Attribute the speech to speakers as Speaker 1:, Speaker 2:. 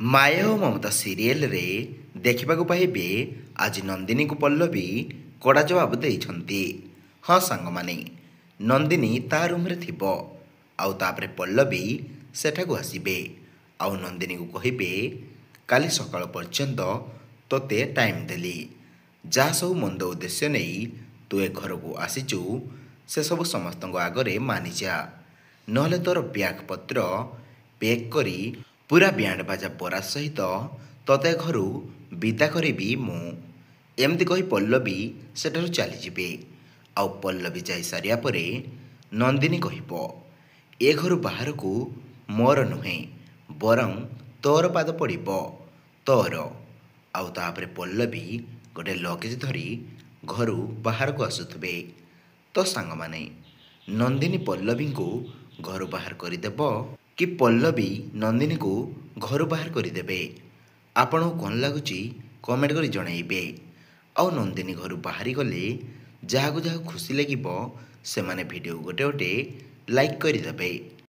Speaker 1: ମାୟା ଓ ମମତା ସିରିଏଲରେ ଦେଖିବାକୁ ପାଇବେ ଆଜି ନନ୍ଦିନୀକୁ ପଲ୍ଲବୀ କଡ଼ା ଜବାବ ଦେଇଛନ୍ତି। ହଁ ସାଙ୍ଗମାନେ, ନନ୍ଦିନୀ ତା ରୁମ୍ରେ ଥିବ ଆଉ ତାପରେ ପଲ୍ଲବୀ ସେଠାକୁ ଆସିବେ ଆଉ ନନ୍ଦିନୀକୁ କହିବେ କାଲି ସକାଳ ପର୍ଯ୍ୟନ୍ତ ତୋତେ ଟାଇମ୍ ଦେଲି, ଯାହା ସବୁ ମନ୍ଦ ଉଦ୍ଦେଶ୍ୟ ନେଇ ତୁ ଏ ଘରକୁ ଆସିଛୁ ସେସବୁ ସମସ୍ତଙ୍କ ଆଗରେ ମାନିଯା, ନହେଲେ ତୋର ବ୍ୟାଗ୍ ପତ୍ର ପ୍ୟାକ୍ କରି ପୁରା ବ୍ୟାଣ୍ଡ ବାଜା ବରାତ ସହିତ ତୋତେ ଘରୁ ବିଦା କରିବି ମୁଁ। ଏମିତି କହି ପଲ୍ଲବୀ ସେଠାରୁ ଚାଲିଯିବେ ଆଉ ପଲ୍ଲବୀ ଯାଇସାରିବା ପରେ ନନ୍ଦିନୀ କହିବ ଏ ଘରୁ ବାହାରକୁ ମୋର ନୁହେଁ ବରଂ ତୋର ପାଦ ପଡ଼ିବ, ତୋର। ଆଉ ତାପରେ ପଲ୍ଲବୀ ଗୋଟେ ଲଗେଜ ଧରି ଘରୁ ବାହାରକୁ ଆସୁଥିବେ। ତ ସାଙ୍ଗମାନେ, ନନ୍ଦିନୀ ପଲ୍ଲବୀଙ୍କୁ ଘରୁ ବାହାର କରିଦେବ କି ପଲ୍ଲବୀ ନନ୍ଦିନୀକୁ ଘରୁ ବାହାର କରିଦେବେ? ଆପଣଙ୍କୁ କ'ଣ ଲାଗୁଛି କମେଣ୍ଟ କରି ଜଣାଇବେ। ଆଉ ନନ୍ଦିନୀ ଘରୁ ବାହାରି ଗଲେ ଯାହାକୁ ଯାହାକୁ ଖୁସି ଲାଗିବ ସେମାନେ ଭିଡ଼ିଓ ଗୋଟେ ଲାଇକ୍ କରିଦେବେ।